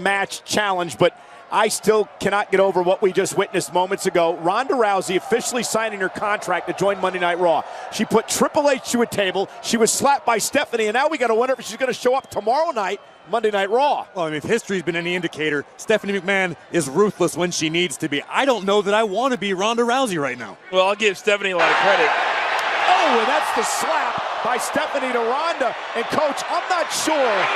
match challenge, but I still cannot get over what we just witnessed moments ago. Ronda Rousey officially signing her contract to join Monday Night Raw. She put Triple H to a table. She was slapped by Stephanie, and now we got to wonder if she's going to show up tomorrow night, Monday Night Raw. Well, I mean, if history's been any indicator, Stephanie McMahon is ruthless when she needs to be. I don't know that I want to be Ronda Rousey right now. Well, I'll give Stephanie a lot of credit. Oh, and that's the slap by Stephanie to Ronda. And, Coach, I'm not sure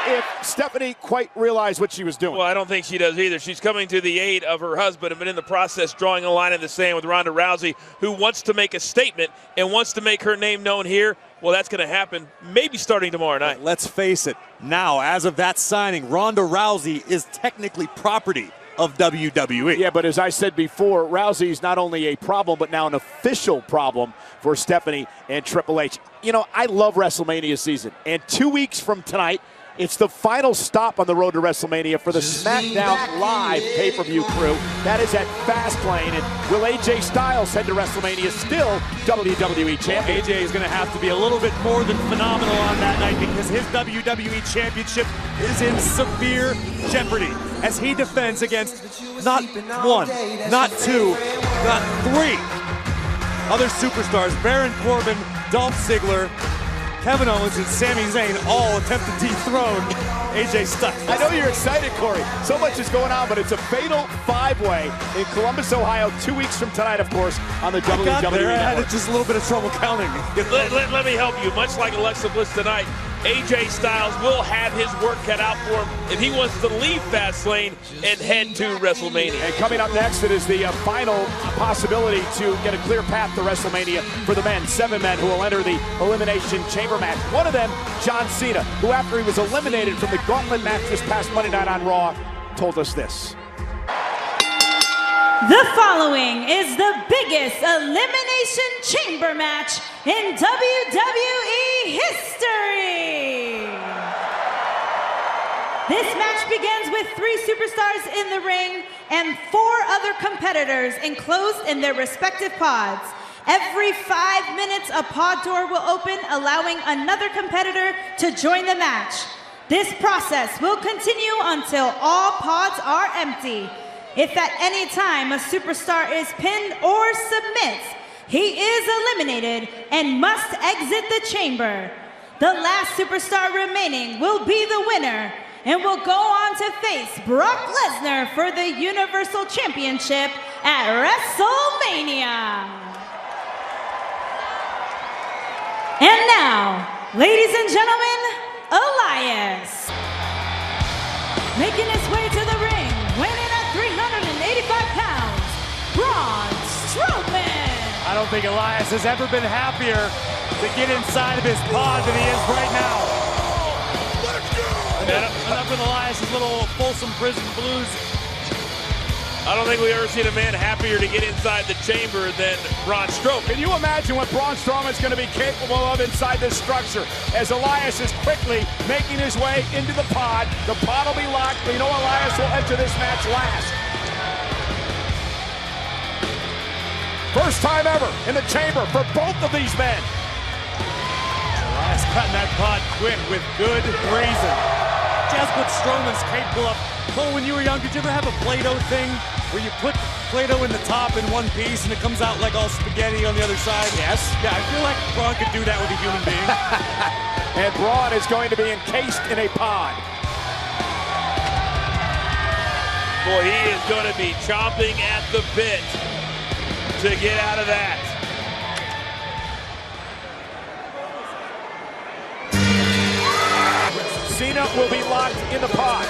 if Stephanie quite realized what she was doing. Well, I don't think she does either. She's coming to the aid of her husband, but in the process drawing a line in the sand with Ronda Rousey, who wants to make a statement and wants to make her name known here. Well, that's going to happen maybe starting tomorrow night. Let's face it, now, as of that signing, Ronda Rousey is technically property of WWE. Yeah, but as I said before, Rousey's not only a problem, but now an official problem for Stephanie and Triple H. You know, I love WrestleMania season, and 2 weeks from tonight, it's the final stop on the road to WrestleMania for the SmackDown Live pay-per-view crew. That is at Fastlane. And will AJ Styles head to WrestleMania still WWE champion? AJ is going to have to be a little bit more than phenomenal on that night because his WWE championship is in severe jeopardy as he defends against not one, not two, not three other superstars. Baron Corbin, Dolph Ziggler, Kevin Owens and Sami Zayn all attempt to dethrone AJ Styles. I know you're excited, Corey. So much is going on, but it's a fatal five-way in Columbus, Ohio, 2 weeks from tonight, of course, on the WWE Network. I had just a little bit of trouble counting. Let me help you. Much like Alexa Bliss tonight, AJ Styles will have his work cut out for him if he wants to leave Fastlane and head to WrestleMania. And coming up next, it is the final possibility to get a clear path to WrestleMania for the men. 7 men who will enter the Elimination Chamber match. One of them, John Cena, who after he was eliminated from the Gauntlet match this past Monday night on Raw, told us this. The following is the biggest Elimination Chamber match in WWE history. This match begins with 3 superstars in the ring and 4 other competitors enclosed in their respective pods. Every 5 minutes, a pod door will open, allowing another competitor to join the match. This process will continue until all pods are empty. If at any time a superstar is pinned or submits, he is eliminated and must exit the chamber. The last superstar remaining will be the winner and will go on to face Brock Lesnar for the Universal Championship at WrestleMania. And now, ladies and gentlemen, Elias. Making his way to the ring, weighing at 385 pounds, Braun Strowman. I don't think Elias has ever been happier to get inside of his pod than he is right now. Enough with Elias' little Folsom Prison blues. I don't think we've ever seen a man happier to get inside the chamber than Braun Strowman. Can you imagine what Braun Strowman's going to be capable of inside this structure as Elias is quickly making his way into the pod. The pod will be locked. We know Elias will enter this match last. First time ever in the chamber for both of these men. Elias got in that pod quick with good reason. Just what Strowman's capable of. Cole, when you were young, did you ever have a Play-Doh thing where you put Play-Doh in the top in one piece and it comes out like all spaghetti on the other side? Yes. Yeah, I feel like Braun could do that with a human being. And Braun is going to be encased in a pod. Boy, he is going to be chomping at the bit to get out of that. Cena will be locked in the pod.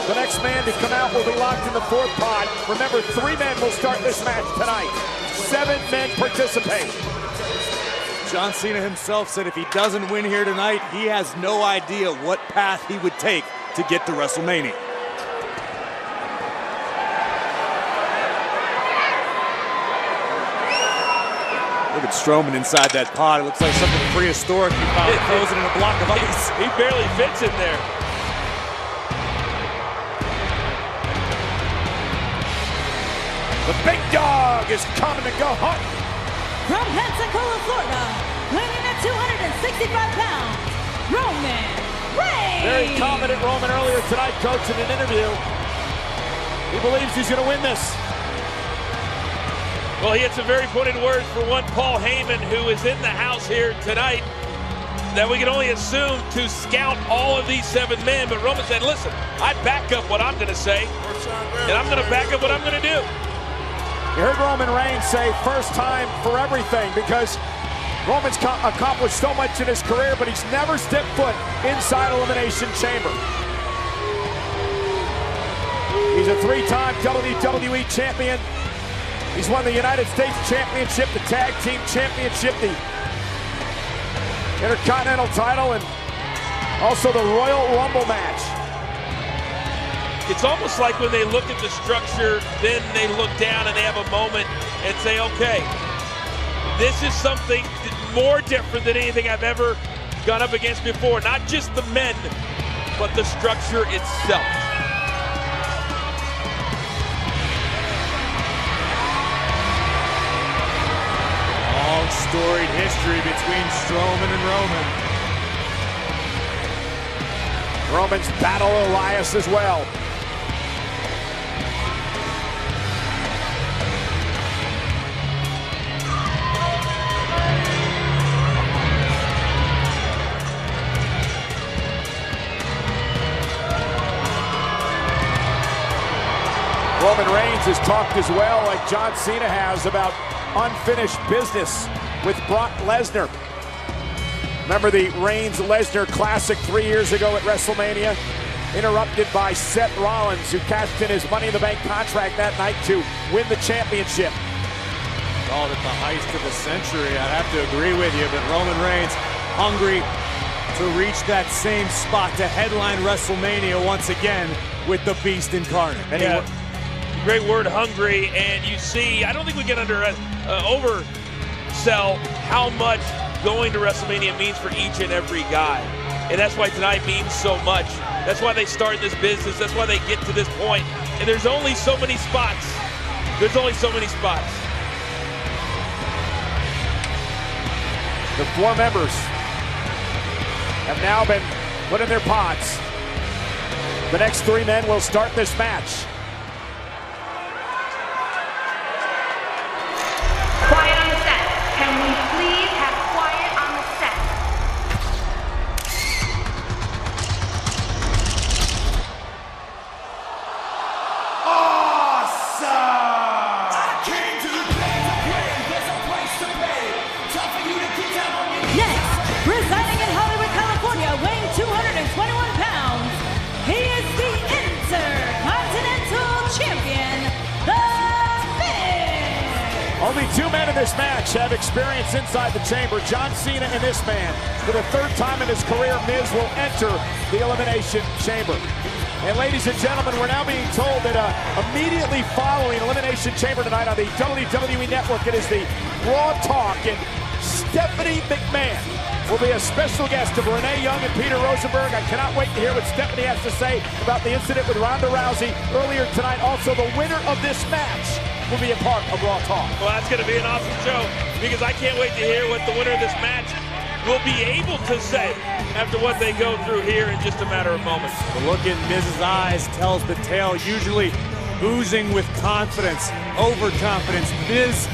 The next man to come out will be locked in the 4th pod. Remember, 3 men will start this match tonight. 7 men participate. John Cena himself said if he doesn't win here tonight, he has no idea what path he would take to get to WrestleMania. Look at Strowman inside that pod. It looks like something prehistoric he found frozen in a block of ice. He barely fits in there. The big dog is coming to go hunt. From Pensacola, Florida, weighing at 265 pounds, Roman Reigns. Very confident Roman earlier tonight, Coach, in an interview. He believes he's going to win this. Well, he had some very pointed words for one Paul Heyman, who is in the house here tonight, that we can only assume to scout all of these 7 men. But Roman said, listen, I back up what I'm going to say, and I'm going to back up what I'm going to do. You heard Roman Reigns say first time for everything, because Roman's accomplished so much in his career, but he's never stepped foot inside Elimination Chamber. He's a 3-time WWE champion. He's won the United States Championship, the Tag Team Championship, the Intercontinental title, and also the Royal Rumble match. It's almost like when they look at the structure, then they look down and they have a moment and say, okay, this is something more different than anything I've ever gone up against before. Not just the men, but the structure itself. Long storied history between Strowman and Roman. Roman's battle Elias as well. Roman Reigns has talked as well, like John Cena has, about unfinished business with Brock Lesnar. Remember the Reigns-Lesnar Classic 3 years ago at WrestleMania? Interrupted by Seth Rollins, who cashed in his Money in the Bank contract that night to win the championship. Called it the heist of the century. I have to agree with you, but Roman Reigns hungry to reach that same spot, to headline WrestleMania once again with the Beast incarnate. Yeah. Great word, hungry, and you see, I don't think we can oversell how much going to WrestleMania means for each and every guy. And that's why tonight means so much. That's why they start this business. That's why they get to this point. And there's only so many spots. There's only so many spots. The 4 members have now been put in their pods. The next 3 men will start this match. Quiet on the set. Can we please have quiet on the set? Awesome! I came to the place to play. There's a place to play. Time for you to get down on your knees. Next, residing in Hollywood, California, weighing 221 pounds, he is the Intercontinental Champion, The Miz. Only 2 men in this match have experience inside the chamber, John Cena and this man. For the 3rd time in his career, Miz will enter the Elimination Chamber. And ladies and gentlemen, we're now being told that immediately following Elimination Chamber tonight on the WWE Network, it is the Raw Talk, and Stephanie McMahon will be a special guest of Renee Young and Peter Rosenberg. I cannot wait to hear what Stephanie has to say about the incident with Ronda Rousey earlier tonight. Also, the winner of this match will be a part of Raw Talk. Well, that's going to be an awesome show, because I can't wait to hear what the winner of this match will be able to say after what they go through here in just a matter of moments. The look in Miz's eyes tells the tale, usually oozing with confidence, overconfidence. Miz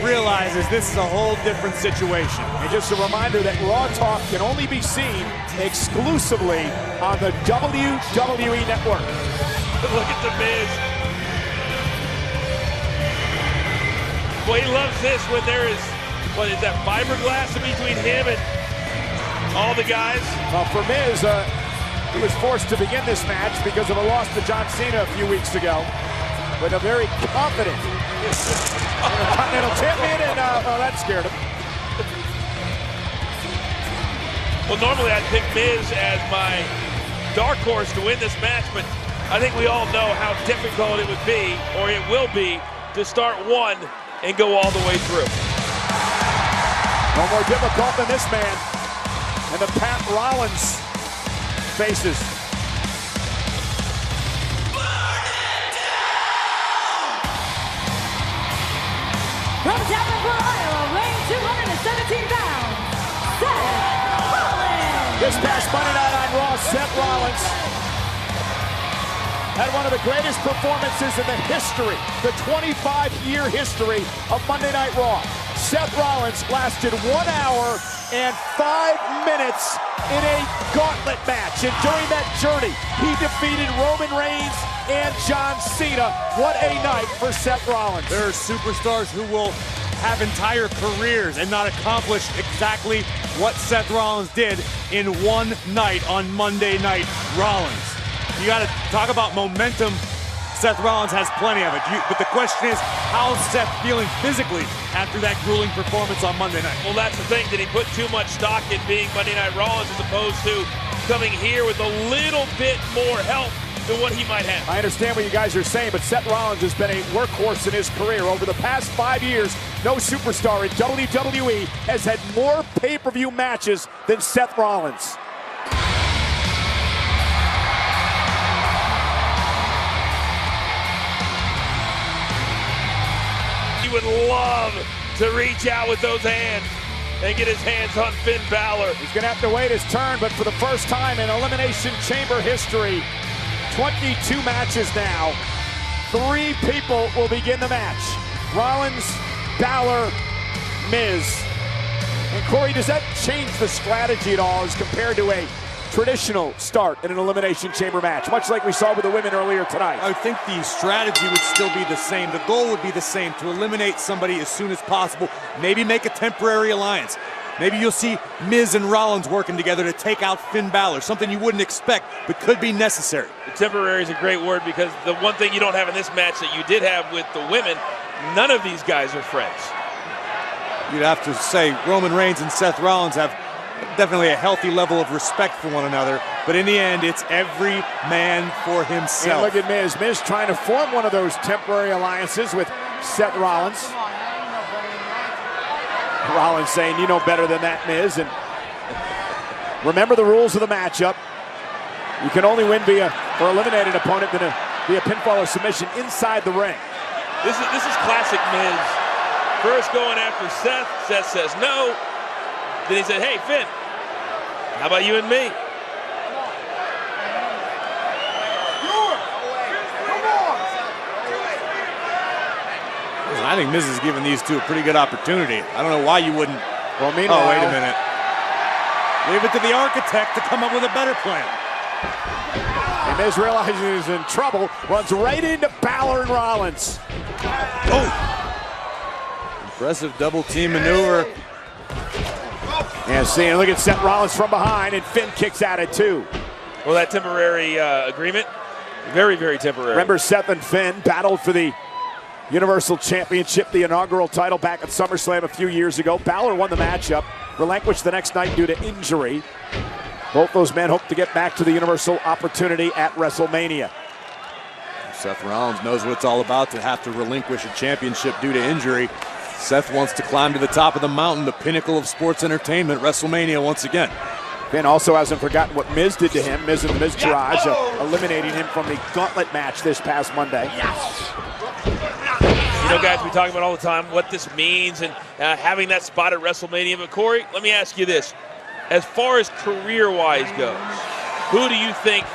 realizes this is a whole different situation. And just a reminder that Raw Talk can only be seen exclusively on the WWE Network. Look at the Miz. Well, he loves this when there is, what is that, fiberglass in between him and all the guys? Well, for Miz, he was forced to begin this match because of a loss to John Cena a few weeks ago, with a very confident Intercontinental Champion, and that scared him. Well, normally I'd pick Miz as my dark horse to win this match, but I think we all know how difficult it would be, or it will be, to start one and go all the way through. No more difficult than this man and the Pat Rollins faces. From Davenport, Iowa, weighing 217 pounds, Seth Rollins. This This past Monday night on Raw, Seth Rollins had one of the greatest performances in the history, the 25-year history of Monday Night Raw. Seth Rollins lasted 1 hour and 5 minutes in a gauntlet match. And during that journey, he defeated Roman Reigns and John Cena. What a night for Seth Rollins. There are superstars who will have entire careers and not accomplish exactly what Seth Rollins did in one night on Monday Night Rollins. You got to talk about momentum. Seth Rollins has plenty of it. But the question is, how's Seth feeling physically after that grueling performance on Monday night? Well, that's the thing. Did he put too much stock in being Monday Night Raw as opposed to coming here with a little bit more help than what he might have? I understand what you guys are saying, but Seth Rollins has been a workhorse in his career. Over the past 5 years, no superstar in WWE has had more pay-per-view matches than Seth Rollins. He would love to reach out with those hands and get his hands on Finn Balor. He's going to have to wait his turn, but for the first time in Elimination Chamber history, 22 matches now, 3 people will begin the match. Rollins, Balor, Miz. And Corey, does that change the strategy at all as compared to a traditional start in an Elimination Chamber match, much like we saw with the women earlier tonight? I think the strategy would still be the same. The goal would be the same, to eliminate somebody as soon as possible, maybe make a temporary alliance. Maybe you'll see Miz and Rollins working together to take out Finn Balor, something you wouldn't expect, but could be necessary. Temporary is a great word, because the one thing you don't have in this match that you did have with the women, none of these guys are friends. You'd have to say Roman Reigns and Seth Rollins have definitely a healthy level of respect for one another, but in the end, it's every man for himself. And look at Miz. Miz trying to form one of those temporary alliances with Seth Rollins. Rollins saying, you know better than that, Miz. And remember the rules of the matchup. You can only win via or eliminate an opponent via pinfall or submission inside the ring. This is classic Miz. First going after Seth. Seth says no. Then he said, hey, Finn, how about you and me? I think Miz is giving these two a pretty good opportunity. I don't know why you wouldn't. Well, meanwhile, oh, wait a minute. Leave it to the architect to come up with a better plan. And Miz realizes he's in trouble, runs right into Balor and Rollins. Oh! Impressive double team maneuver. And seeing, look at Seth Rollins from behind, and Finn kicks out at 2. Well, that temporary agreement, very, very temporary. Remember, Seth and Finn battled for the Universal Championship, the inaugural title back at SummerSlam a few years ago. Balor won the matchup, relinquished the next night due to injury. Both those men hope to get back to the Universal opportunity at WrestleMania. Seth Rollins knows what it's all about to have to relinquish a championship due to injury. Seth wants to climb to the top of the mountain, the pinnacle of sports entertainment, WrestleMania once again. Finn also hasn't forgotten what Miz did to him, Miz in the Miz Garage, eliminating him from the gauntlet match this past Monday. You know, guys, we talk about all the time what this means and having that spot at WrestleMania. But, Corey, let me ask you this. As far as career-wise goes, who do you think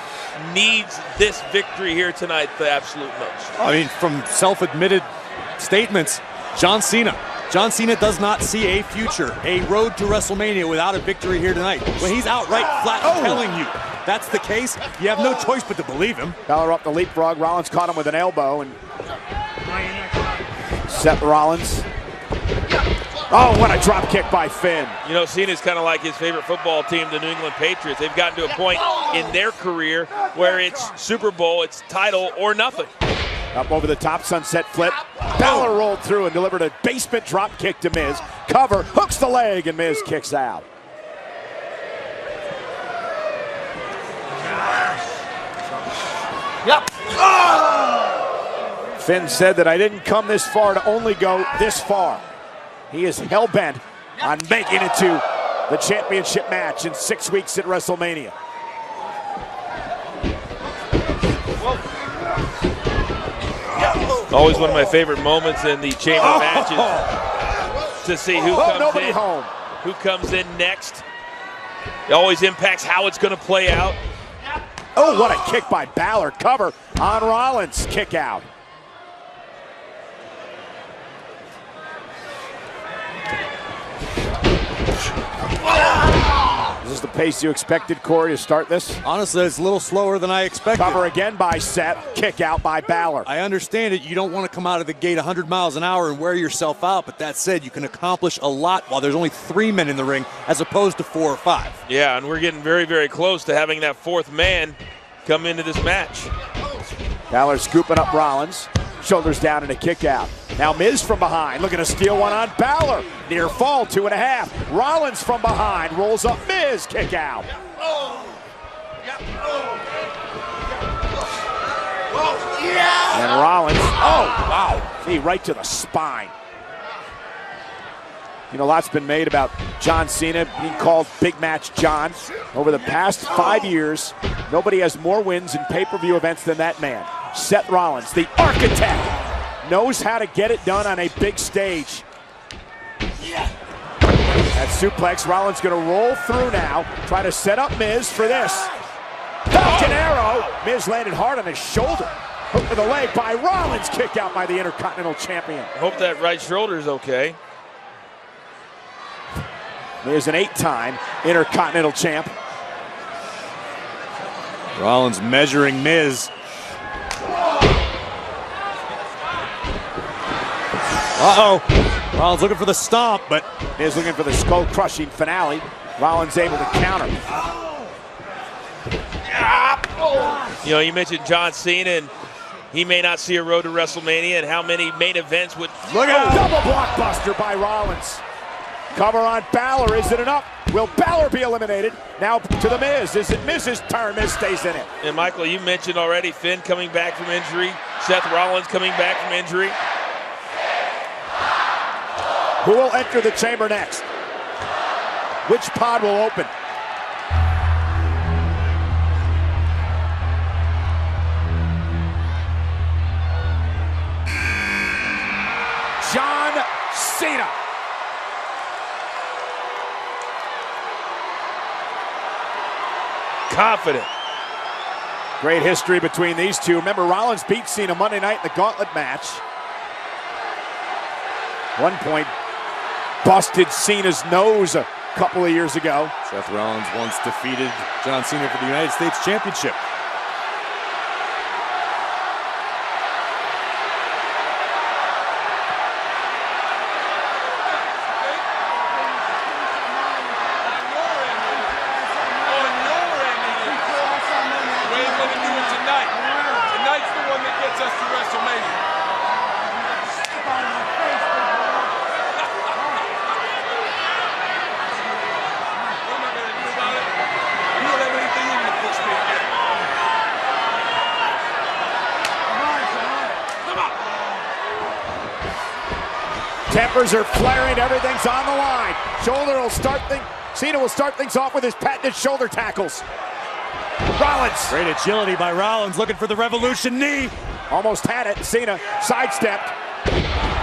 needs this victory here tonight the absolute most? I mean, from self-admitted statements, John Cena. John Cena does not see a future, a road to WrestleMania without a victory here tonight. When he's outright flat telling you that's the case, you have no choice but to believe him. Balor up the leapfrog. Rollins caught him with an elbow, and Seth Rollins. Oh, what a drop kick by Finn. You know, Cena's kind of like his favorite football team, the New England Patriots. They've gotten to a point in their career where it's Super Bowl, it's title or nothing. Up over the top, sunset flip. Balor rolled through and delivered a basement drop kick to Miz. Cover, hooks the leg, and Miz kicks out. Yep. Finn said that I didn't come this far to only go this far. He is hell-bent on making it to the championship match in 6 weeks at WrestleMania. Always one of my favorite moments in the chamber matches to see who comes in. Home. Who comes in next It always impacts how it's going to play out. Oh, what a kick by Balor. Cover on Rollins. Kick out. Is this the pace you expected, Corey, to start this? Honestly, it's a little slower than I expected. Cover again by Seth. Kick out by Balor. I understand it. You don't want to come out of the gate 100 miles an hour and wear yourself out, but that said, you can accomplish a lot while there's only 3 men in the ring as opposed to 4 or 5. Yeah, and we're getting very, very close to having that 4th man come into this match. Balor scooping up Rollins. Shoulders down and a kick out. Now Miz from behind, looking to steal one on Balor. Near fall, 2.5. Rollins from behind, rolls up Miz, kick out. And Rollins, oh, wow, knee right to the spine. You know, a lot's been made about John Cena being called Big Match John. Over the past 5 years, nobody has more wins in pay-per-view events than that man. Seth Rollins, the architect, knows how to get it done on a big stage. That suplex, Rollins gonna roll through now, try to set up Miz for this. Falcon Arrow, Miz landed hard on his shoulder. Hook to the leg by Rollins, kicked out by the Intercontinental Champion. Hope that right shoulder's okay. Miz an 8-time Intercontinental Champ. Rollins measuring Miz. Uh-oh. Rollins looking for the stomp, but Miz looking for the skull-crushing finale. Rollins able to counter. You know, you mentioned John Cena, and he may not see a road to WrestleMania, and how many main events would... Look out! Double blockbuster by Rollins. Cover on Balor, is it enough? Will Balor be eliminated? Now to the Miz, is it Miz's turn? Miz stays in it. And Michael, you mentioned already Finn coming back from injury, Seth Rollins coming back from injury. Who will enter the chamber next? Which pod will open? John Cena. Confident. Great history between these two. Remember, Rollins beat Cena Monday night in the gauntlet match. One point, busted Cena's nose a couple of years ago. Seth Rollins once defeated John Cena for the United States Championship. Tempers are flaring, everything's on the line. Cena will start things off with his patented shoulder tackles. Rollins. Great agility by Rollins, looking for the Revolution knee. Almost had it, Cena sidestepped.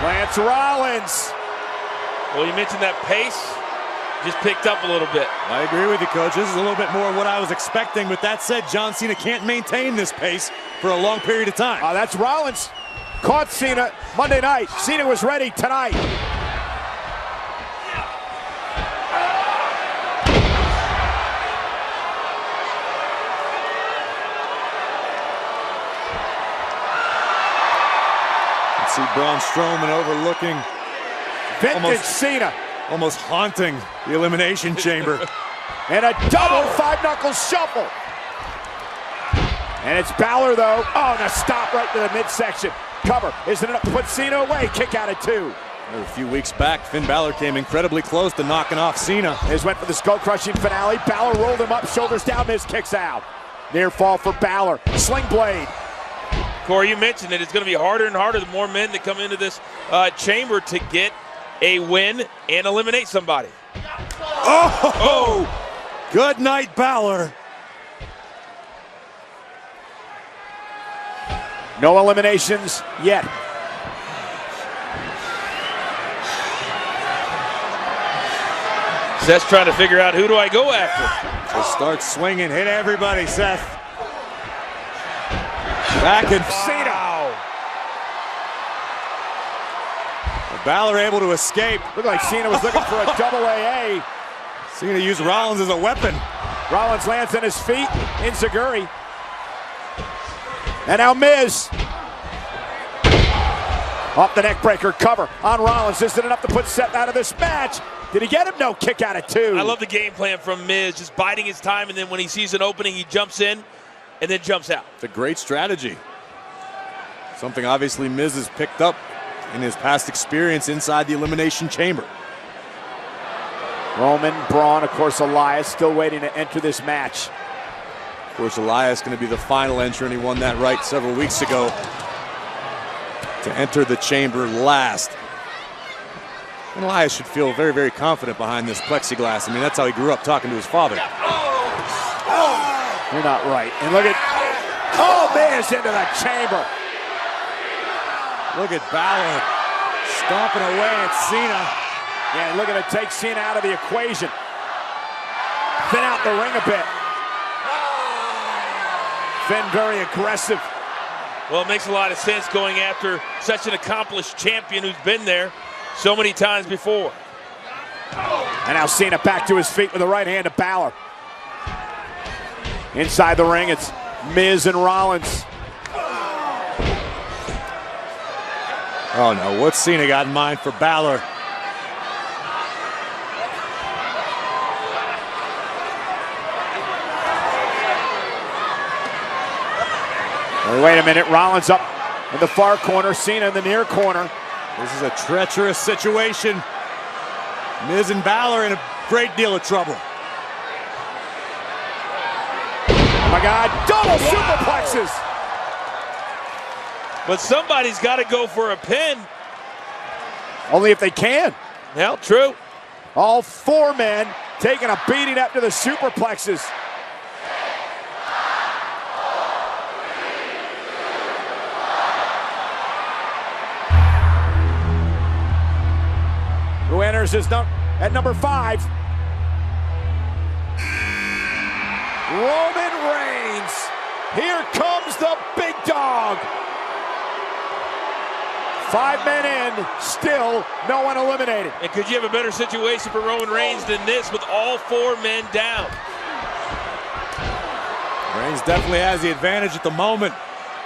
Lance Rollins. Well, you mentioned that pace just picked up a little bit. I agree with you, Coach. This is a little bit more what I was expecting. With that said, John Cena can't maintain this pace for a long period of time. That's Rollins. Caught Cena Monday night. Cena was ready tonight. Let's see Braun Strowman overlooking. Vintage Cena. Almost haunting the Elimination Chamber. And a double five-knuckle shuffle. And it's Balor, though. Oh, and a stop right to the midsection. Cover. Isn't enough to put Cena away. Kick out at 2. A few weeks back, Finn Balor came incredibly close to knocking off Cena. Miz went for the skull-crushing finale. Balor rolled him up, shoulders down. Miz kicks out. Near fall for Balor. Sling blade. Corey, you mentioned it. It's going to be harder and harder the more men that come into this chamber to get a win and eliminate somebody. Oh! Good night, Balor. No eliminations yet. Seth's trying to figure out, who do I go after? Just start swinging, hit everybody, Seth. Back and Cena. Balor able to escape. Looked like Cena was looking for a double AA. Cena used Rollins as a weapon. Rollins lands on his feet. Enziguri. And now Miz. Off the neck breaker, cover on Rollins. Isn't enough to put Seth out of this match. Did he get him? No, kick out at 2. I love the game plan from Miz, just biding his time, and then when he sees an opening, he jumps in and then jumps out. It's a great strategy. Something obviously Miz has picked up in his past experience inside the Elimination Chamber. Roman, Braun, of course, Elias still waiting to enter this match. Of course, Elias going to be the final entrant. He won that right several weeks ago to enter the chamber last. And Elias should feel very, very confident behind this plexiglass. I mean, that's how he grew up, talking to his father. You're not right. And look at, oh, Miz into the chamber. Look at Balor stomping away at Cena. Yeah, looking to take Cena out of the equation. Thin out the ring a bit. Finn very aggressive. Well, it makes a lot of sense going after such an accomplished champion who's been there so many times before. And now Cena back to his feet with the right hand of Balor. Inside the ring, it's Miz and Rollins. Oh no, what's Cena got in mind for Balor? Wait a minute, Rollins up in the far corner, Cena in the near corner. This is a treacherous situation. Miz and Balor in a great deal of trouble. Oh my God, double superplexes. But somebody's got to go for a pin. Only if they can. Well, true. All 4 men taking a beating after the superplexes. Who enters is at number 5. Roman Reigns. Here comes the big dog. 5 men in, still no one eliminated. And could you have a better situation for Roman Reigns than this with all 4 men down? Reigns definitely has the advantage at the moment.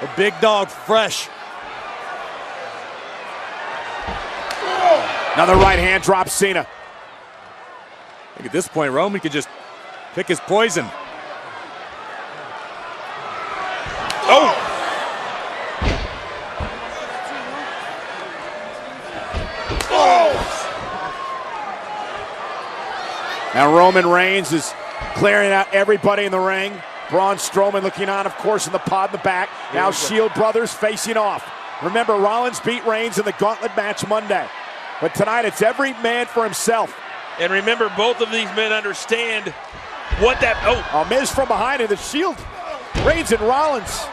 The big dog fresh. Another right hand drops Cena. I think at this point, Roman could just pick his poison. Oh! Now Roman Reigns is clearing out everybody in the ring. Braun Strowman looking on, of course, in the pod in the back. Now Shield brothers facing off. Remember, Rollins beat Reigns in the gauntlet match Monday. But tonight, it's every man for himself. And remember, both of these men understand what that... Oh, Miz from behind in the Shield. Reigns and Rollins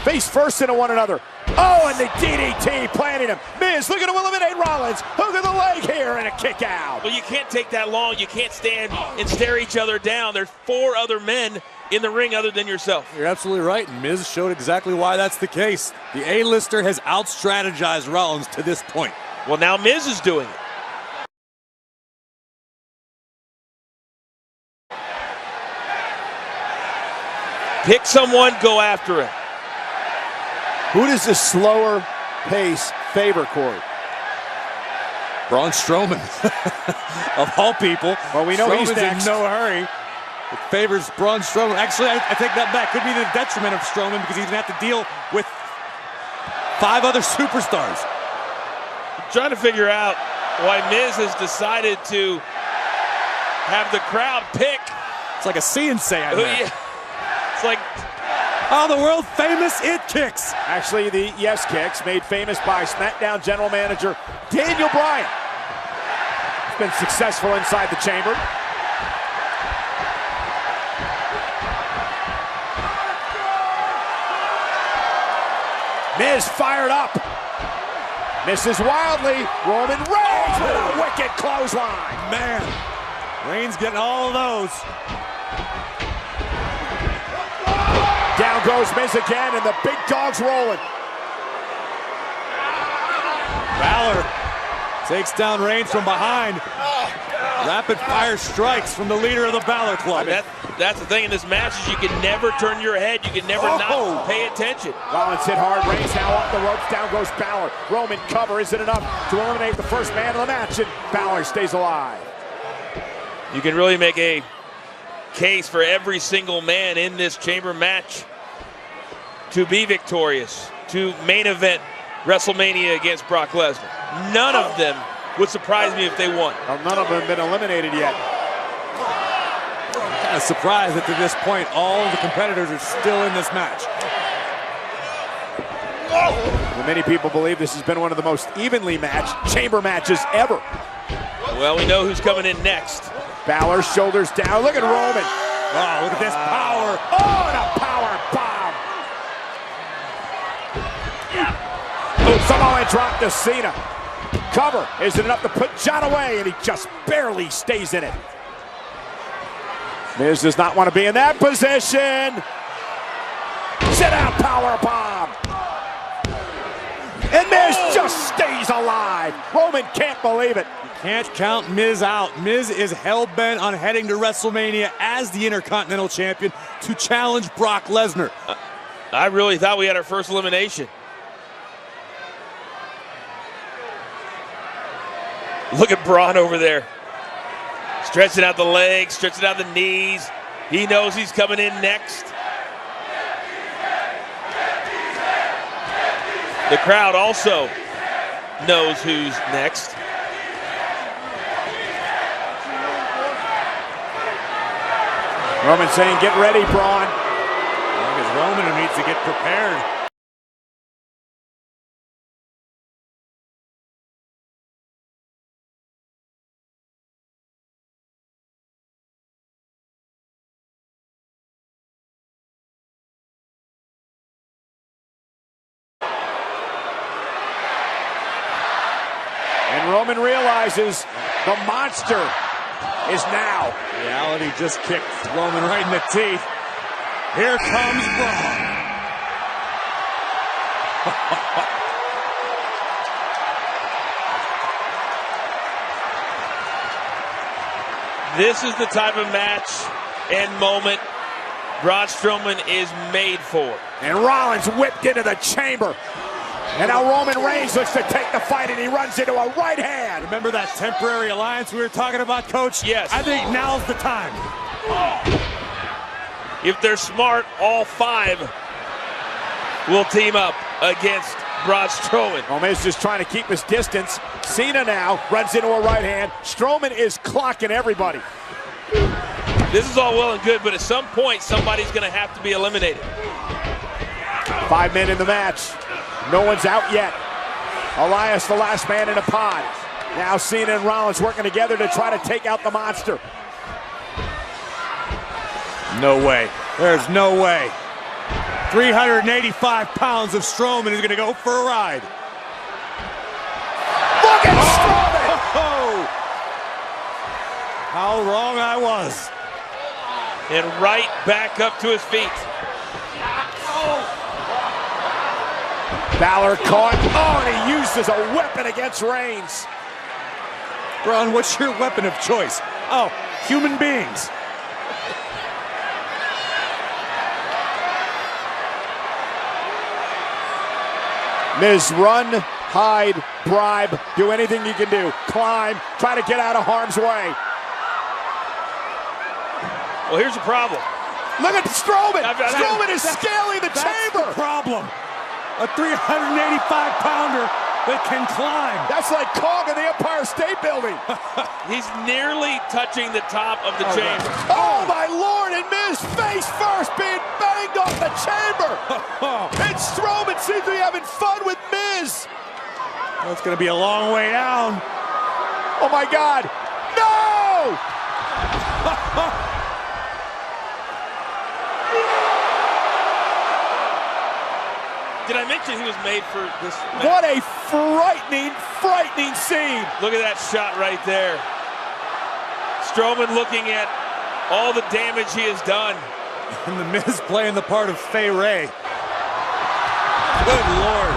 face first into one another. Oh, and the DDT planting him. Miz looking to eliminate Rollins. Hook of the leg here and a kick out. Well, you can't take that long. You can't stand and stare each other down. There's 4 other men in the ring other than yourself. You're absolutely right, and Miz showed exactly why that's the case. The A-lister has out-strategized Rollins to this point. Well, now Miz is doing it. Pick someone, go after it. Who does the slower pace favor, Corey? Braun Strowman, of all people. Well, we know Strowman's he's next. in no hurry. It favors Braun Strowman. Actually, I take that back. Could be the detriment of Strowman because he's going to have to deal with 5 other superstars. I'm trying to figure out why Miz has decided to have the crowd pick. It's like a see and say. It's like... Oh, the world famous It Kicks. Actually, the Yes Kicks made famous by SmackDown General Manager Daniel Bryan. He's been successful inside the chamber. Miz fired up. Misses wildly. Roman Reigns with a wicked clothesline. Man, Reigns getting all of those. Down goes Miz again, and the big dog's rolling. Balor takes down Reigns from behind. Rapid fire strikes from the leader of the Balor Club. That's the thing in this match is you can never turn your head. You can never not pay attention. Rollins hit hard. Reigns now off the ropes. Down goes Balor. Roman cover. Is it enough to eliminate the first man of the match? And Balor stays alive. You can really make a case for every single man in this chamber match to be victorious, to main event WrestleMania against Brock Lesnar. None of them would surprise me if they won. Well, none of them have been eliminated yet. Kind of surprised that to this point all the competitors are still in this match. Well, many people believe this has been one of the most evenly matched chamber matches ever. Well, we know who's coming in next. Balor, shoulders down. Look at Roman. Oh, look at this power. Oh, and a power bomb. Oh, Samoa dropped to Cena. Cover. Is it enough to put John away? And he just barely stays in it. Miz does not want to be in that position. Sit out, power bomb. And Miz just stays alive. Roman can't believe it. Can't count Miz out. Miz is hell-bent on heading to WrestleMania as the Intercontinental Champion to challenge Brock Lesnar. I really thought we had our first elimination. Look at Braun over there. Stretching out the legs, stretching out the knees. He knows he's coming in next. The crowd also knows who's next. Roman saying, get ready, Braun. It's Roman who needs to get prepared. And Roman realizes the monster is now. Reality just kicked Roman right in the teeth. Here comes Braun. This is the type of match and moment Braun Strowman is made for. And Rollins whipped into the chamber. And now Roman Reigns looks to take the fight, and he runs into a right hand. Remember that temporary alliance we were talking about, Coach? Yes. I think now's the time. If they're smart, all five will team up against Braun Strowman. Roman is just trying to keep his distance. Cena now runs into a right hand. Strowman is clocking everybody. This is all well and good, but at some point, somebody's going to have to be eliminated. 5 men in the match. No one's out yet. Elias, the last man in a pod. Now Cena and Rollins working together to try to take out the monster. No way. There's no way. 385 pounds of Strowman is going to go for a ride. Look at Strowman! Oh! How wrong I was. And right back up to his feet. Balor caught. Oh, and he used as a weapon against Reigns. Braun, what's your weapon of choice? Oh, human beings. Miz, run, hide, bribe, do anything you can do. Climb, try to get out of harm's way. Well, here's the problem. Look at Strowman. Strowman is scaling the chamber. That's the problem. A 385-pounder that can climb. That's like Kong in the Empire State Building. He's nearly touching the top of the chamber. Oh, my Lord, and Miz face first being banged off the chamber. And Strowman seems to be having fun with Miz. That's going to be a long way down. Oh, my God. No! Did I mention he was made for this match? What a frightening, frightening scene. Look at that shot right there. Strowman looking at all the damage he has done. And The Miz playing the part of Fay Ray. Good Lord.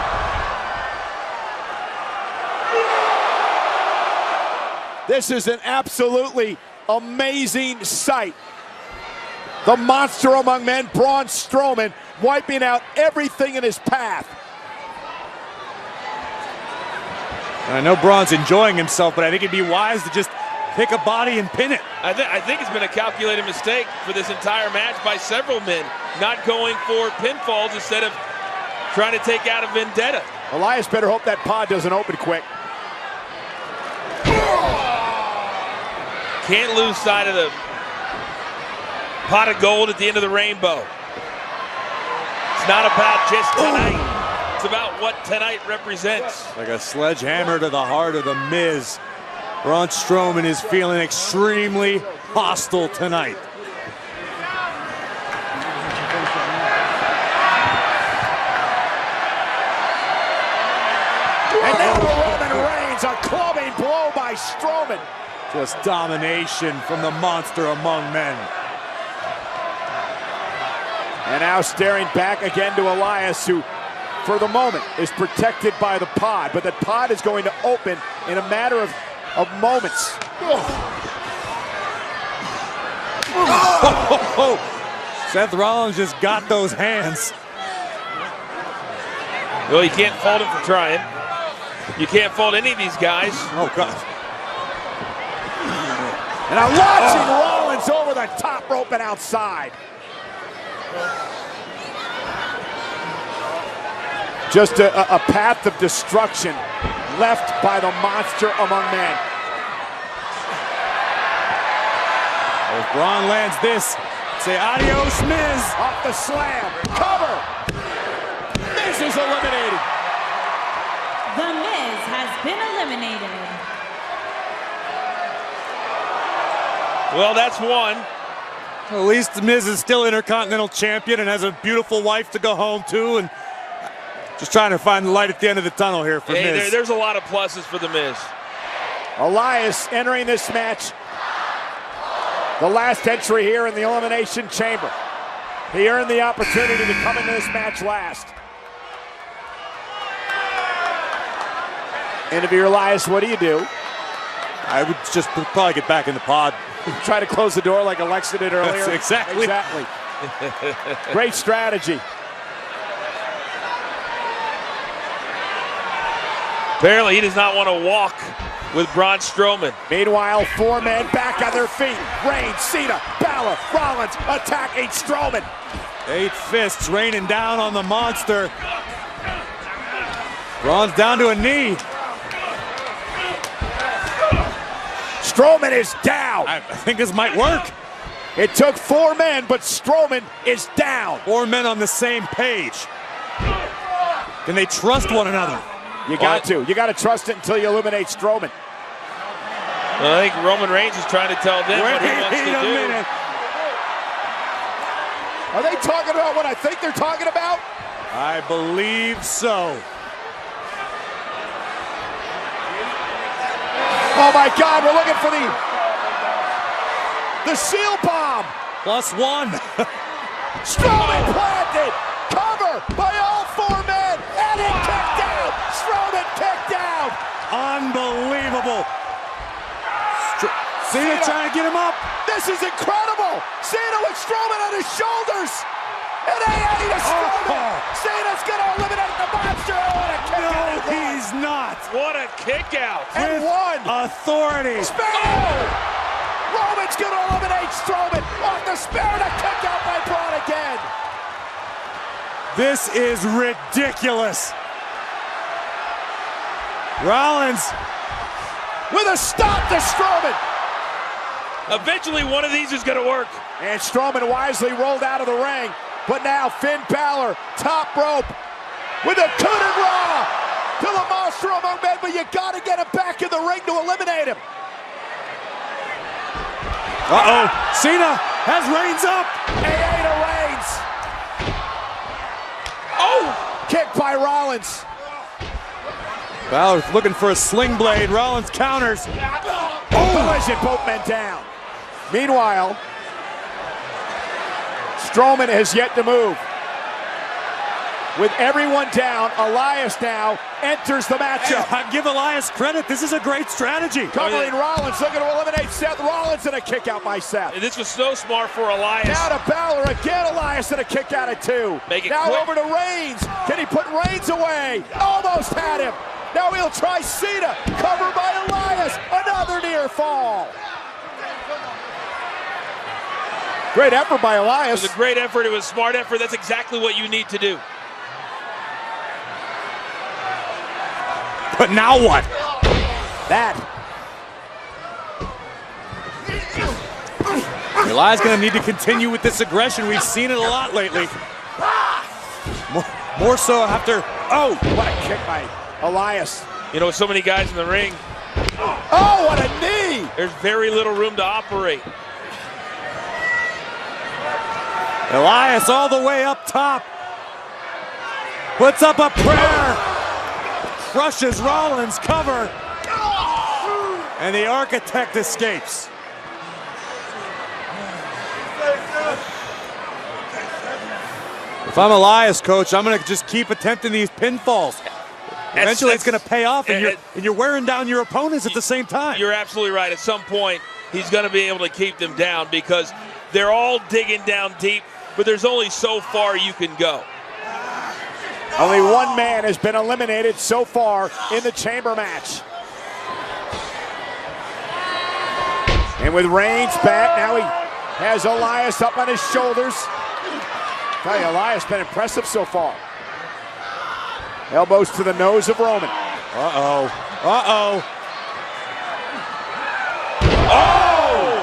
This is an absolutely amazing sight. The monster among men, Braun Strowman, wiping out everything in his path. I know Braun's enjoying himself, but I think it'd be wise to just pick a body and pin it. I think it's been a calculated mistake for this entire match by several men, not going for pinfalls instead of trying to take out a vendetta. Elias better hope that pod doesn't open quick. Can't lose sight of the pot of gold at the end of the rainbow. It's not about just tonight. It's about what tonight represents. Like a sledgehammer to the heart of The Miz. Braun Strowman is feeling extremely hostile tonight. And now Roman Reigns, a clubbing blow by Strowman. Just domination from the monster among men. And now staring back again to Elias, who for the moment is protected by the pod, but that pod is going to open in a matter of moments. Seth Rollins just got those hands. Well, you can't fault him for trying. You can't fault any of these guys. Oh, God. And I'm watching Rollins over the top rope and outside. Just a path of destruction left by the monster among men. If Braun lands this, say adios, Miz. Off the slam. Cover. Miz is eliminated. The Miz has been eliminated. Well, that's one. At least The Miz is still Intercontinental Champion and has a beautiful wife to go home to, and just trying to find the light at the end of the tunnel here for Miz. There's a lot of pluses for The Miz. Elias entering this match. The last entry here in the Elimination Chamber. He earned the opportunity to come into this match last. Interview Elias, what do you do? I would just probably get back in the pod. Try to close the door like Alexa did earlier. That's exactly. Great strategy. Apparently, he does not want to walk with Braun Strowman. Meanwhile, four men back on their feet. Reigns, Cena, Balor, Rollins attacking Strowman. 8 fists raining down on the monster. Braun's down to a knee. Strowman is down. I think this might work. It took 4 men, but Strowman is down. 4 men on the same page. Can they trust one another? You got to. You got to trust it until you eliminate Strowman. Well, I think Roman Reigns is trying to tell them what he wants to do. Minute. Are they talking about what I think they're talking about? I believe so. Oh my God, we're looking for the seal bomb. +1. Strowman planted. Cover by all 4 men. And it kicked out. Strowman kicked down. Unbelievable. Cena trying to get him up. This is incredible. Cena with Strowman on his shoulders. And AA to Strowman. Cena's going to eliminate the monster. Oh, what a kick out. No, he's not. What a kick out. And one. Authority. Spear. Roman's going to eliminate Strowman. Off the spear and a kick out by Braun again. This is ridiculous. Rollins with a stop to Strowman. Eventually, one of these is going to work. And Strowman wisely rolled out of the ring. But now Finn Balor, top rope, with a coup de grace to the monster among men. But you got to get him back in the ring to eliminate him. Uh-oh. Cena has Reigns up. AA to Reigns. Oh! Kick by Rollins. Balor looking for a sling blade. Rollins counters. Collision, both men down. Meanwhile, Strowman has yet to move. With everyone down, Elias now enters the matchup. I give Elias credit. This is a great strategy. Covering Rollins, looking to eliminate Seth Rollins, and a kick out by Seth. And this was so smart for Elias. Now to Balor again, Elias, and a kick out at 2. Make it now quick. over to Reigns. Can he put Reigns away? Almost had him. Now he'll try Cena. Covered by Elias. Another near fall. Great effort by Elias. It was a great effort. It was a smart effort. That's exactly what you need to do. But now what? That. Elias going to need to continue with this aggression. We've seen it a lot lately. More so after. Oh, what a kick by Elias. You know, with so many guys in the ring, oh, what a knee! There's very little room to operate. Elias all the way up top. Puts up a prayer. Crushes Rollins' cover. And the Architect escapes. If I'm Elias, coach, I'm going to just keep attempting these pinfalls. Eventually it's going to pay off, and you're wearing down your opponents at the same time. You're absolutely right. At some point, he's going to be able to keep them down because they're all digging down deep, but there's only so far you can go. Only one man has been eliminated so far in the chamber match. And with Reigns back, now he has Elias up on his shoulders. Tell you, Elias been impressive so far. Elbows to the nose of Roman. Uh-oh. Uh-oh. Oh!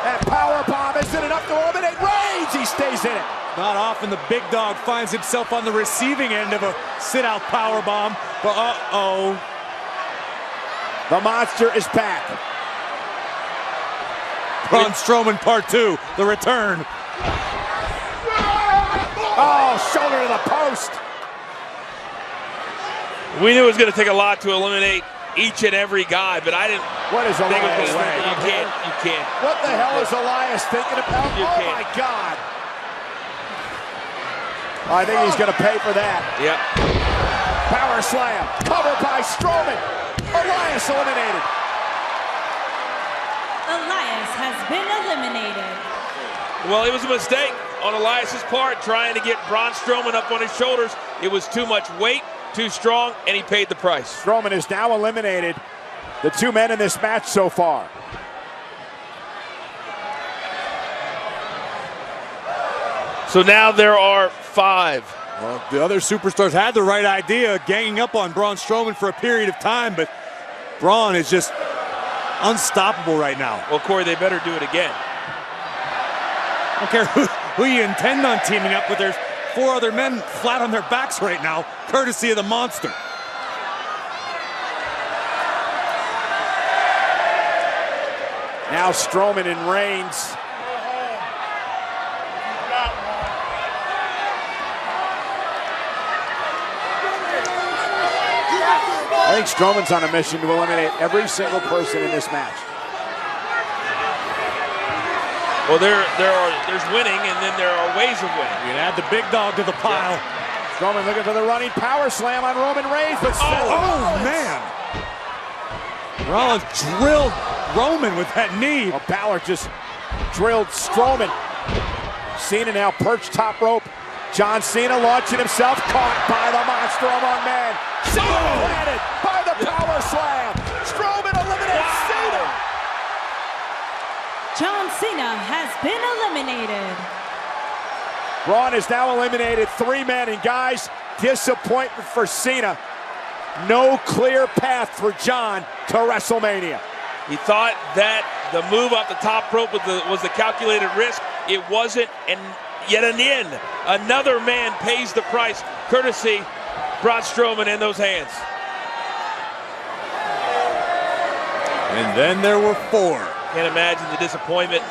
That power bomb isn't enough to eliminate Reigns. He stays in it. Not often the big dog finds himself on the receiving end of a sit-out power bomb, but uh-oh. The monster is back. Braun Strowman Part 2, the return. Oh, shoulder to the post. We knew it was going to take a lot to eliminate each and every guy, but I didn't What is think it Elias was thinking? You can't. What the hell is Elias thinking about? You Oh can't. my God. I think he's going to pay for that. Yep. Power slam. Covered by Strowman. Elias eliminated. Elias has been eliminated. Well, it was a mistake on Elias's part trying to get Braun Strowman up on his shoulders. It was too much weight, too strong, and he paid the price. Strowman is now eliminated. The two men in this match so far. So now there are 5. Well, the other superstars had the right idea, ganging up on Braun Strowman for a period of time, but Braun is just unstoppable right now. Well, Corey, they better do it again. I don't care who you intend on teaming up with. There's 4 other men flat on their backs right now, courtesy of the monster. Now Strowman and Reigns. I think Strowman's on a mission to eliminate every single person in this match. Well, there's winning, and then there are ways of winning. You can add the big dog to the pile. Yeah. Strowman looking for the running power slam on Roman Reigns, but Oh, man. Rollins drilled Roman with that knee. Well, Balor just drilled Strowman. Cena now perched top rope. John Cena launching himself, caught by the monster among men. Cena planted by the power slam. Strowman eliminates Cena. John Cena has been eliminated. Braun has now eliminated 3 men, and guys, disappointment for Cena. No clear path for John to WrestleMania. He thought that the move off the top rope was the calculated risk. It wasn't, and yet again, another man pays the price, courtesy Braun Strowman in those hands. And then there were 4. Can't imagine the disappointment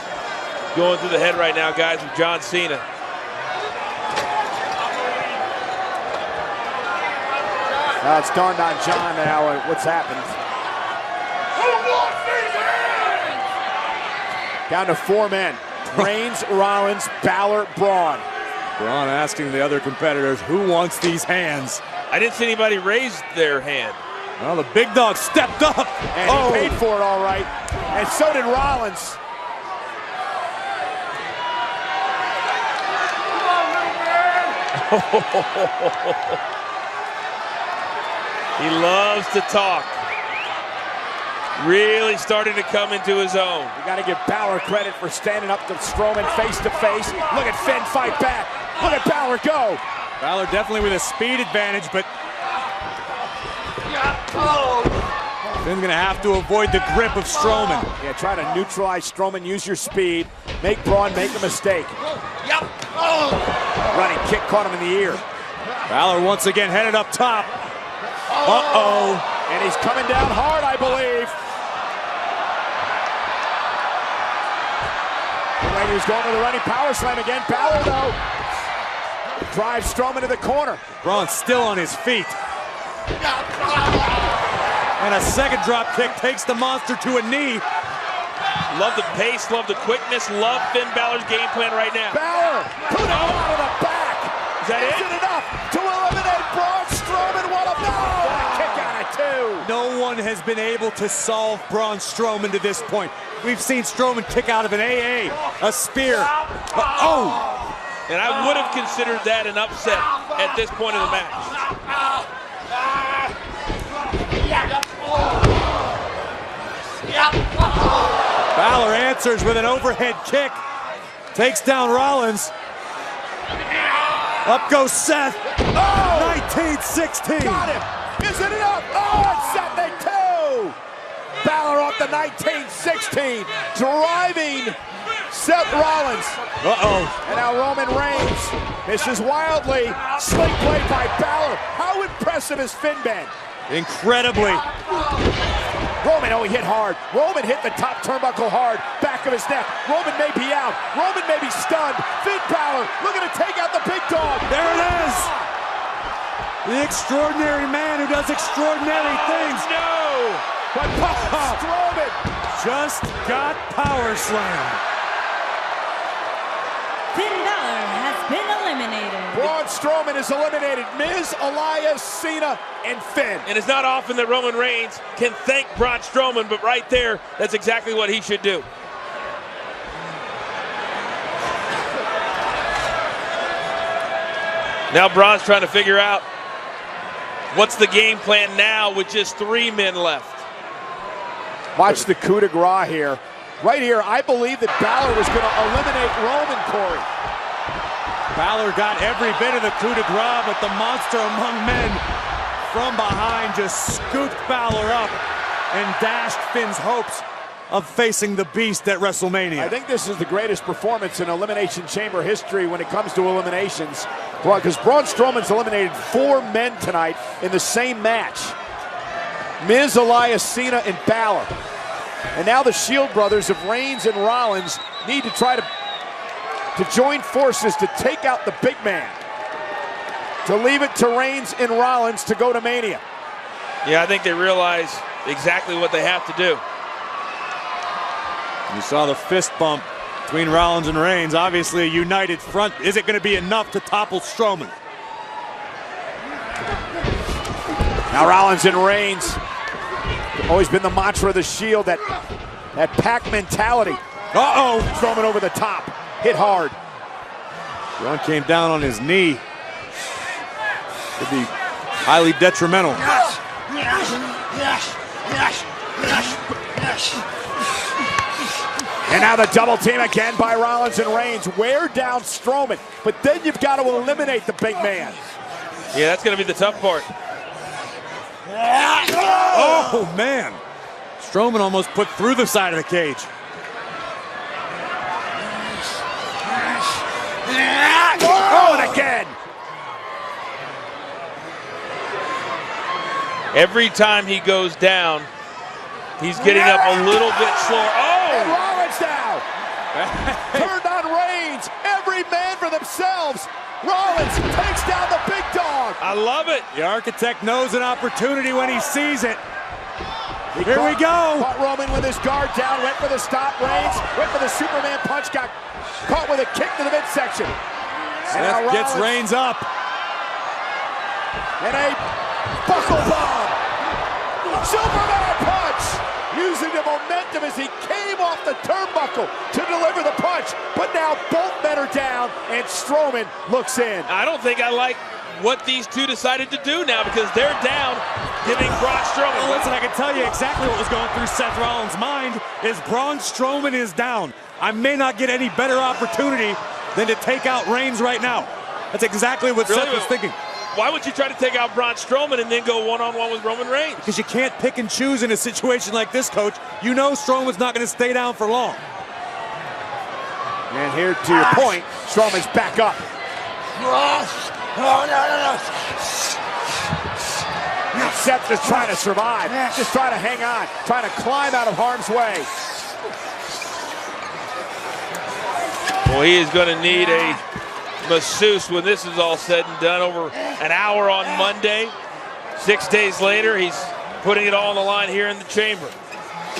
going through the head right now, guys, with John Cena. Now it's dawned on John now what's happened. Down to 4 men. Reigns, Rollins, Balor, Braun. Braun asking the other competitors, who wants these hands? I didn't see anybody raise their hand. Well, the big dog stepped up. And he paid for it all right. And so did Rollins. He loves to talk. Really starting to come into his own. You got to give Balor credit for standing up to Strowman face to face. Look at Finn fight back. Look at Balor go. Balor definitely with a speed advantage, but Finn's gonna have to avoid the grip of Strowman. Yeah, try to neutralize Strowman, use your speed, make Braun make a mistake. Running kick caught him in the ear. Balor once again headed up top. Uh-oh. And he's coming down hard, I believe. He's going with a running power slam again. Balor, though, drives Strowman to the corner. Braun still on his feet. And a second drop kick takes the monster to a knee. Love the pace, love the quickness, love Finn Balor's game plan right now. Balor, put him out of the back. Is that it? Is it enough to eliminate Braun Strowman? What a kick out of 2. No one has been able to solve Braun Strowman to this point. We've seen Strowman kick out of an AA, a spear. And I would have considered that an upset at this point in the match. Balor answers with an overhead kick. Takes down Rollins. Up goes Seth. 1916. Got him. Is it enough? And Seth at 2. Balor off the 1916. Driving Seth Rollins. And now Roman Reigns misses wildly. Slick play by Balor. How impressive is Finn been? Incredibly. Roman, he hit hard. Roman hit the top turnbuckle hard. Back of his neck. Roman may be out. Roman may be stunned. Finn Balor looking to take out the big dog. There it is. The extraordinary man who does extraordinary things. No! But Strowman just got power slammed. Finn Balor has been eliminated. Braun Strowman is eliminated. Miz, Elias, Cena, and Finn. And it's not often that Roman Reigns can thank Braun Strowman, but right there, that's exactly what he should do. Now Braun's trying to figure out what's the game plan now with just 3 men left. Watch the coup de grace here. Right here, I believe that Balor was going to eliminate Roman, Corey. Balor got every bit of the coup de grace, but the monster among men from behind just scooped Balor up and dashed Finn's hopes of facing the beast at WrestleMania. I think this is the greatest performance in Elimination Chamber history when it comes to eliminations. Because Braun Strowman's eliminated 4 men tonight in the same match. Miz, Elias, Cena, and Balor. And now the Shield brothers of Reigns and Rollins need to try to join forces to take out the big man. To leave it to Reigns and Rollins to go to Mania. Yeah, I think they realize exactly what they have to do. You saw the fist bump between Rollins and Reigns. Obviously a united front. Is it going to be enough to topple Strowman? Now Rollins and Reigns. Always been the mantra of the Shield, that pack mentality. Strowman over the top. Hit hard. Braun came down on his knee. Could be highly detrimental. And now the double team again by Rollins and Reigns. Wear down Strowman, but then you've got to eliminate the big man. Yeah, that's going to be the tough part. Oh, man. Strowman almost put through the side of the cage. And again. Every time he goes down, he's getting up a little bit slower. And Rollins now. Turned on Reigns. Every man for themselves. Rollins takes down the big dog. I love it. The Architect knows an opportunity when he sees it. Here we go. Caught Roman with his guard down, went for the stop. Reigns went for the Superman punch, got caught with a kick to the midsection. Seth gets Reigns up. And a buckle bomb. Superman punch. Using the momentum as he came off the turnbuckle to deliver the punch. But now both men are down and Strowman looks in. I don't think I like what these two decided to do now because they're down, giving Braun Strowman. Well, listen, I can tell you exactly what was going through Seth Rollins' mind is Braun Strowman is down. I may not get any better opportunity than to take out Reigns right now. That's exactly what Seth was thinking. Why would you try to take out Braun Strowman and then go one-on-one with Roman Reigns? Because you can't pick and choose in a situation like this, Coach. You know Strowman's not going to stay down for long. And here, to your point, Strowman's back up. Seth is trying to survive, just trying to hang on, trying to climb out of harm's way. Well, he is going to need a masseuse when this is all said and done. Over an hour on Monday. 6 days later, he's putting it all on the line here in the chamber.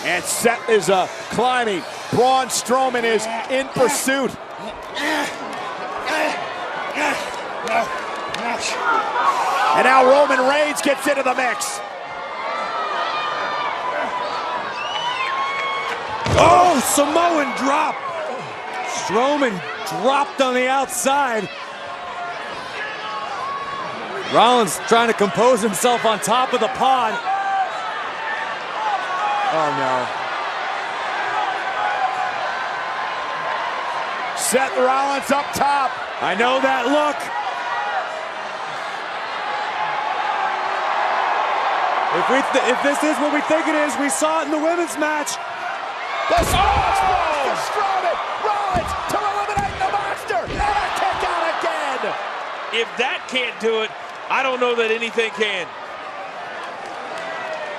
And Seth is climbing. Braun Strowman is in pursuit. And now Roman Reigns gets into the mix. Oh, Samoan drop. Strowman dropped on the outside. Rollins trying to compose himself on top of the pod. Oh no. Seth Rollins up top. I know that look. If this is what we think it is, we saw it in the women's match. The Strowman, Rollins to eliminate the monster, and a kick out again. If that can't do it, I don't know that anything can.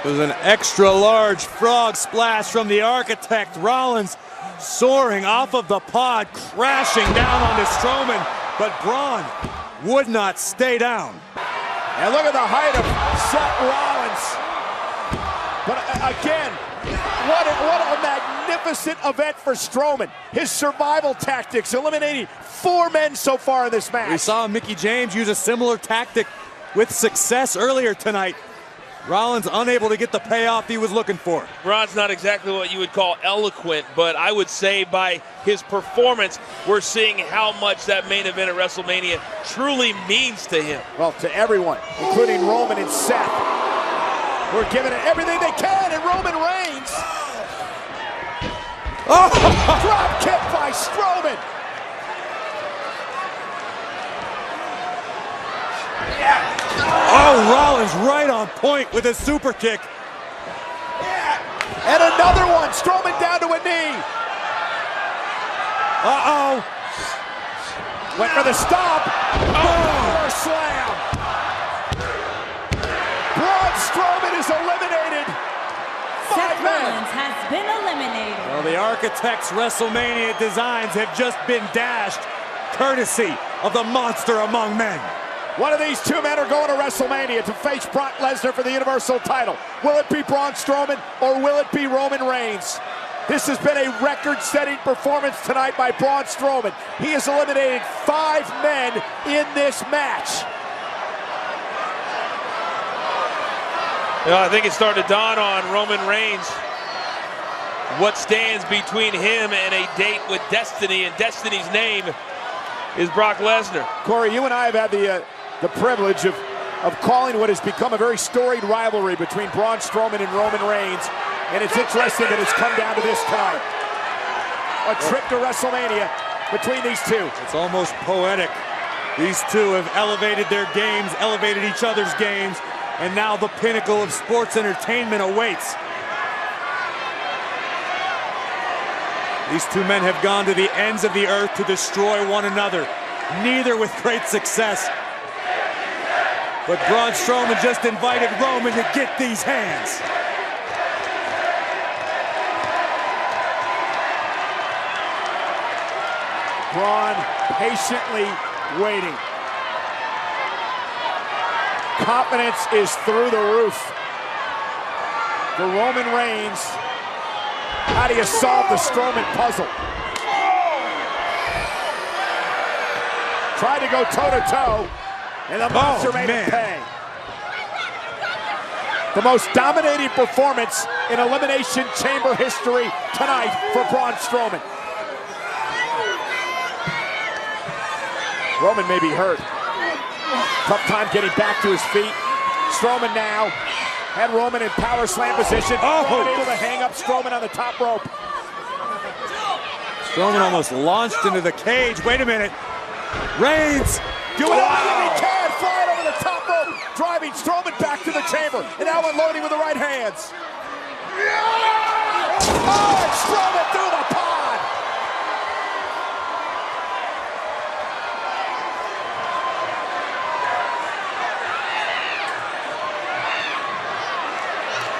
It was an extra large frog splash from the Architect. Rollins soaring off of the pod, crashing down onto Strowman, but Braun would not stay down. And look at the height of Seth Rollins. But again, what a magnificent event for Strowman. His survival tactics, eliminating 4 men so far in this match. We saw Mickie James use a similar tactic with success earlier tonight. Rollins unable to get the payoff he was looking for. Braun's not exactly what you would call eloquent, but I would say by his performance, we're seeing how much that main event at WrestleMania truly means to him. Well, to everyone, including Roman and Seth. We're giving it everything they can, and Roman Reigns. Oh! Drop kick by Strowman. Oh, Rollins right on point with a super kick. And another one, Strowman down to a knee. Uh-oh. Went for the stop. Power slam. Braun Strowman is eliminated. Seth Rollins has been eliminated. Well, the Architect's WrestleMania designs have just been dashed, courtesy of the monster among men. One of these 2 men are going to WrestleMania to face Brock Lesnar for the Universal title. Will it be Braun Strowman or will it be Roman Reigns? This has been a record-setting performance tonight by Braun Strowman. He has eliminated 5 men in this match. I think it's starting to dawn on Roman Reigns what stands between him and a date with Destiny, and Destiny's name is Brock Lesnar. Corey, you and I have had the privilege of calling what has become a very storied rivalry between Braun Strowman and Roman Reigns, and it's interesting that it's come down to this tonight. A trip to WrestleMania between these two. It's almost poetic. These two have elevated their games, elevated each other's games, and now the pinnacle of sports entertainment awaits. These 2 men have gone to the ends of the earth to destroy one another, neither with great success. But Braun Strowman just invited Roman to get these hands. Braun patiently waiting. Confidence is through the roof. for Roman Reigns. How do you solve the Strowman puzzle? Tried to go toe-to-toe, and the monster made him pay. The most dominating performance in Elimination Chamber history tonight for Braun Strowman. Roman may be hurt. Tough time getting back to his feet. Strowman now had Roman in power slam position. Roman able to hang up Strowman on the top rope. Strowman almost launched into the cage. Wait a minute. Reigns doing everything he can, flying over the top rope, driving Strowman back to the chamber, and now unloading with the right hands. Oh, and Strowman through the pod.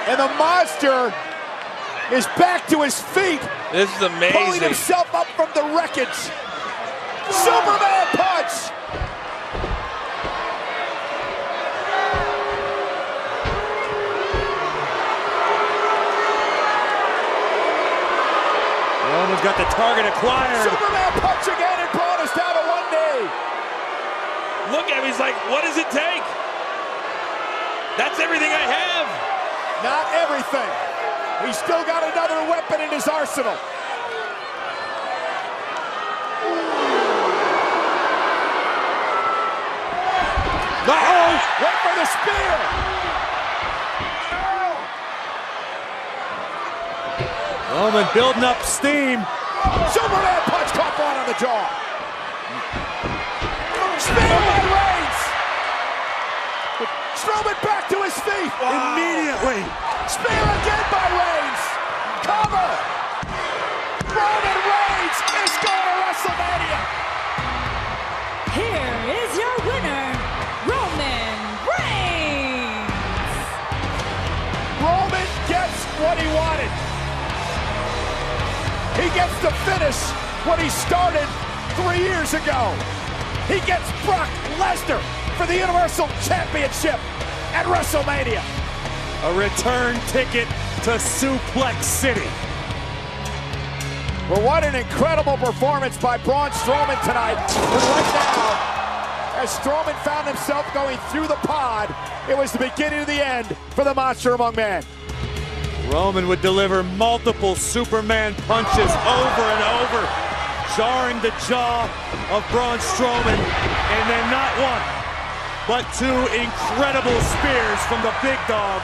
And the monster is back to his feet. This is amazing. Pulling himself up from the wreckage. Superman punch! Roman's got the target acquired. Superman punch again, and Braun is down to one knee. Look at him, he's like, what does it take? That's everything I have. Not everything. He's still got another weapon in his arsenal. Wait for the spear! Roman building up steam. Superman punch caught Braun on the jaw. Spear by Reigns! Strowman back to his feet. Immediately. Spear again by Reigns. Cover! Roman Reigns is going to WrestleMania! Here is your winner, Roman Reigns! Roman gets what he wanted. He gets to finish what he started 3 years ago. He gets Brock Lesnar for the Universal Championship at WrestleMania. A return ticket to Suplex City. Well, what an incredible performance by Braun Strowman tonight. But right now, as Strowman found himself going through the pod, it was the beginning of the end for the Monster Among Men. Roman would deliver multiple Superman punches over and over, jarring the jaw of Braun Strowman, and then not one, but two incredible spears from the big dog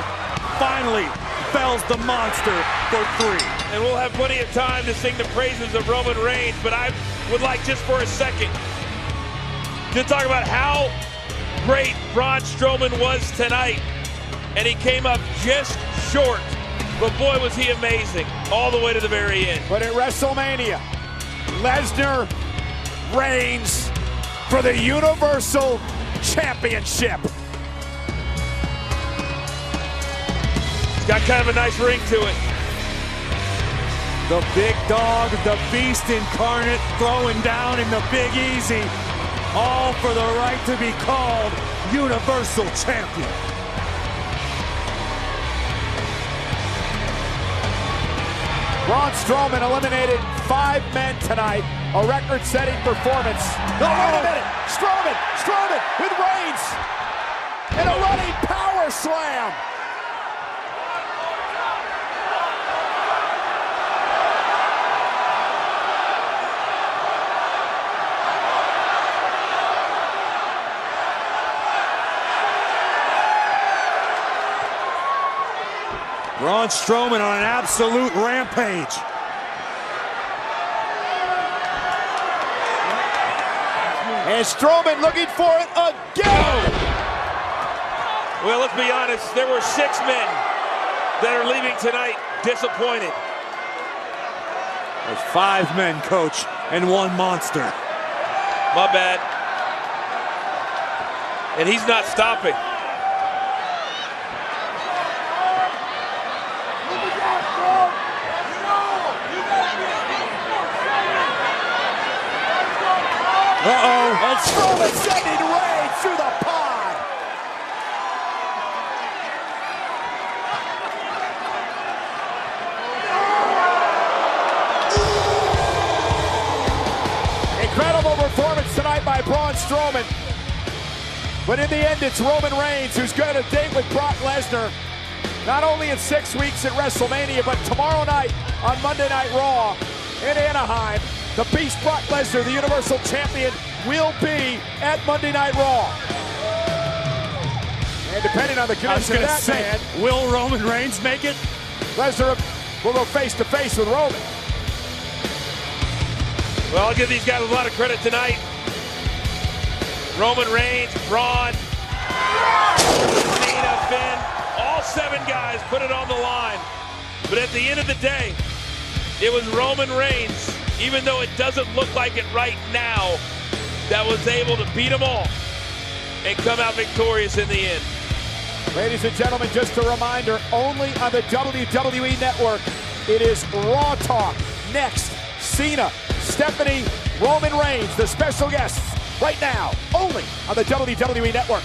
finally fells the monster for 3. And we'll have plenty of time to sing the praises of Roman Reigns, but I would like just for a second to talk about how great Braun Strowman was tonight. And he came up just short, but boy was he amazing all the way to the very end. But at WrestleMania, Lesnar reigns for the Universal Championship. It's got kind of a nice ring to it. The big dog, the beast incarnate, throwing down in the Big Easy, all for the right to be called Universal Champion. Braun Strowman eliminated 5 men tonight, a record-setting performance. Oh, wait a minute! Strowman with Reigns, and a running power slam. Braun Strowman on an absolute rampage. And Strowman looking for it again. Well, let's be honest, there were 6 men that are leaving tonight disappointed. There's 5 men, coach, and 1 monster. My bad. And he's not stopping. And Strowman sending Reigns through the pod. Strowman. But in the end, it's Roman Reigns who's going to date with Brock Lesnar. Not only in 6 weeks at WrestleMania, but tomorrow night on Monday Night Raw in Anaheim. The Beast Brock Lesnar, the Universal Champion, will be at Monday Night Raw. And depending on the condition of that man, will Roman Reigns make it? Lesnar will go face-to-face with Roman. Well, I'll give these guys a lot of credit tonight. Roman Reigns, Braun, Cena, Finn, all 7 guys put it on the line. But at the end of the day, it was Roman Reigns, even though it doesn't look like it right now, that was able to beat them all and come out victorious in the end. Ladies and gentlemen, just a reminder, only on the WWE Network, it is Raw Talk. Next, Cena, Stephanie, Roman Reigns, the special guests, right now, only on the WWE Network.